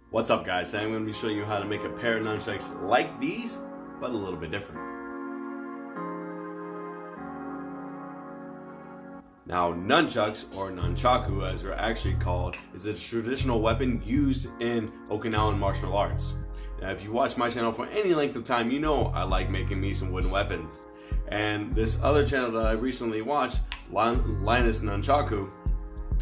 What's up guys, today I'm going to be showing you how to make a pair of nunchucks like these, but a little bit different. Now nunchucks, or nunchaku as they're actually called, is a traditional weapon used in Okinawan martial arts. Now if you watch my channel for any length of time, you know I like making me some wooden weapons. And this other channel that I recently watched, Linus Nunchaku,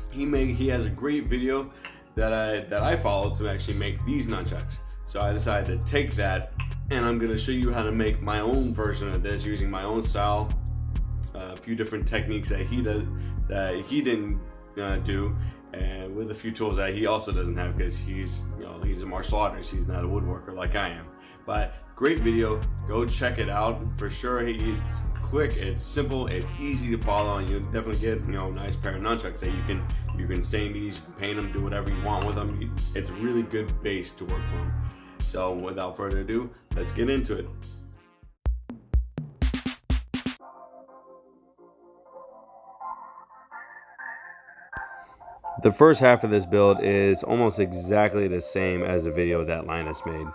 he has a great video that I followed to actually make these nunchucks. So I decided to take that and I'm going to show you how to make my own version of this using my own style, a few different techniques that he didn't do, and with a few tools that he also doesn't have because he's a martial artist. He's not a woodworker like I am. But great video, go check it out for sure. It's quick, it's simple, it's easy to follow, and you'll definitely get a nice pair of nunchucks that you can stain these, you can paint them, do whatever you want with them. It's a really good base to work from. So without further ado, let's get into it. The first half of this build is almost exactly the same as the video that Linus made.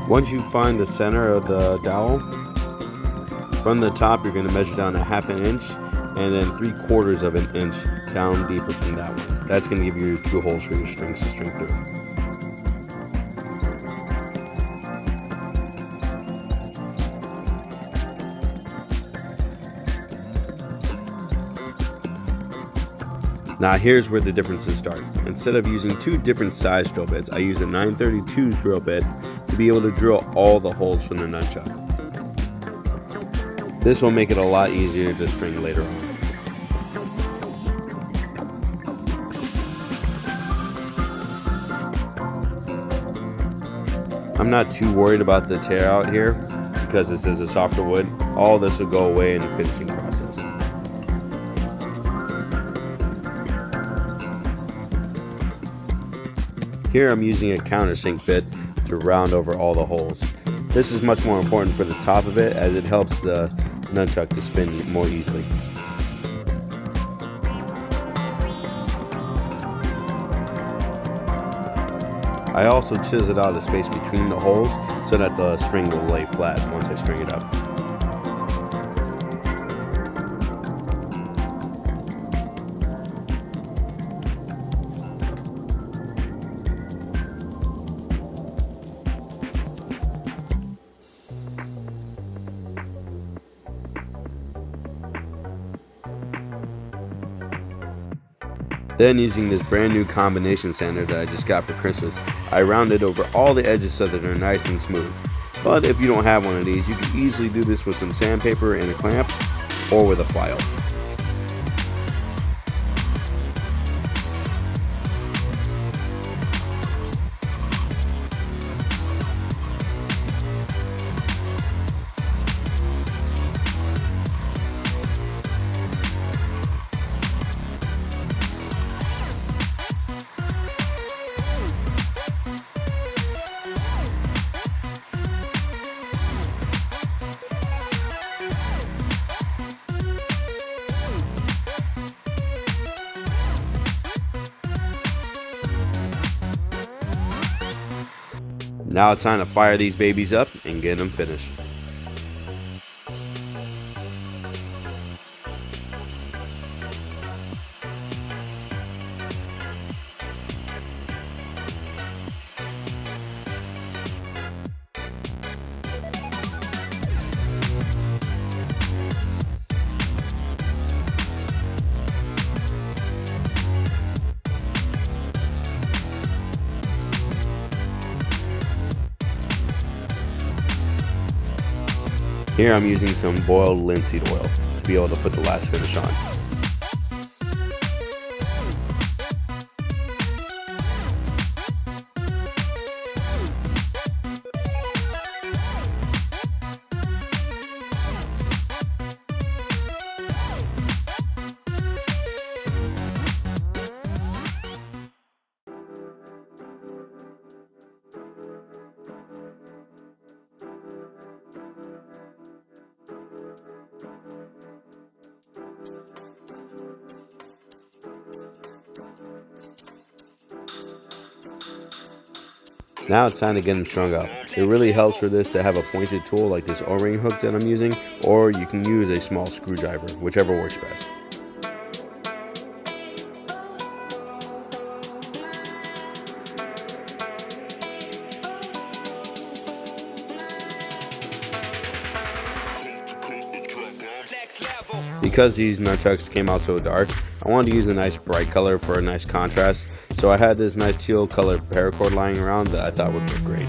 Once you find the center of the dowel, from the top you're going to measure down 1/2 inch and then 3/4 of an inch down deeper from that one. That's going to give you 2 holes for your strings to string through. Now here's where the differences start. Instead of using 2 different size drill bits, I use a 932 drill bit to be able to drill all the holes from the nunchuck. This will make it a lot easier to string later on. I'm not too worried about the tear out here because this is a softer wood. All this will go away in the finishing process. Here I'm using a countersink bit to round over all the holes. This is much more important for the top of it as it helps the nunchuck to spin more easily. I also chiseled out the space between the holes so that the string will lay flat once I string it up. Then using this brand new combination sander that I just got for Christmas, I rounded over all the edges so that they're nice and smooth. But if you don't have one of these, you can easily do this with some sandpaper and a clamp or with a file. Now it's time to fire these babies up and get them finished. Here I'm using some boiled linseed oil to be able to put the last finish on. Now it's time to get them strung up. It really helps for this to have a pointed tool like this O-ring hook that I'm using, or you can use a small screwdriver, whichever works best. Because these nunchucks came out so dark, I wanted to use a nice bright color for a nice contrast, so I had this nice teal colored paracord lying around that I thought would look great.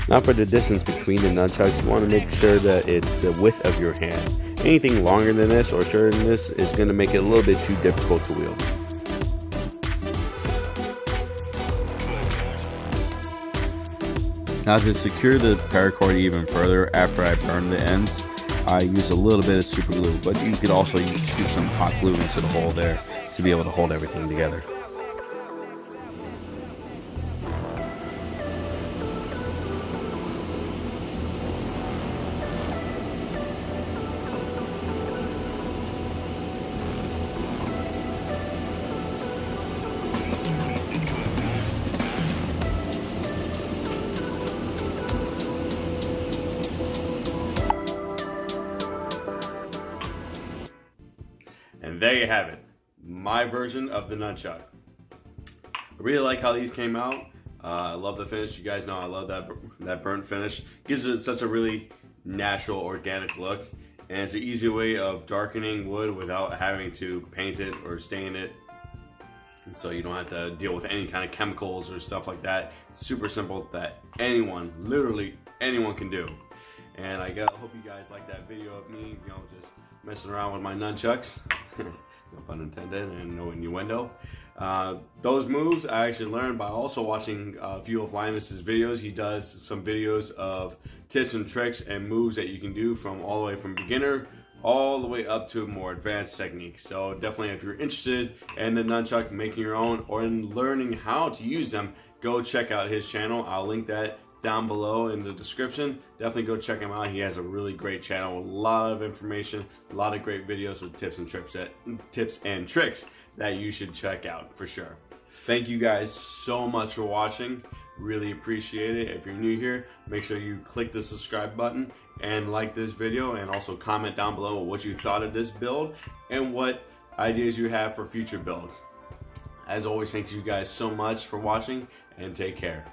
Now for the distance between the nunchucks, you want to make sure that it's the width of your hand. Anything longer than this or shorter than this is going to make it a little bit too difficult to wield. Now to secure the paracord even further after I burn the ends, I use a little bit of super glue, but you could also shoot some hot glue into the hole there to be able to hold everything together. And there you have it, my version of the nunchuck. I really like how these came out. I love the finish. You guys know I love that burnt finish. Gives it such a really natural, organic look. And it's an easy way of darkening wood without having to paint it or stain it. And so you don't have to deal with any kind of chemicals or stuff like that. It's super simple that anyone, literally anyone can do. And I hope you guys like that video of me, just messing around with my nunchucks. No pun intended, and no innuendo. Those moves I actually learned by also watching a few of Linus's videos. He does some videos of tips and tricks and moves that you can do from all the way from beginner all the way up to more advanced techniques. So definitely, if you're interested in the nunchuck, making your own, or in learning how to use them, go check out his channel. I'll link that down below in the description. Definitely go check him out. He has a really great channel, a lot of information, a lot of great videos with tips and tricks that you should check out for sure. Thank you guys so much for watching. Really appreciate it. If you're new here, make sure you click the subscribe button and like this video, and also comment down below what you thought of this build and what ideas you have for future builds. As always, thank you guys so much for watching, and take care.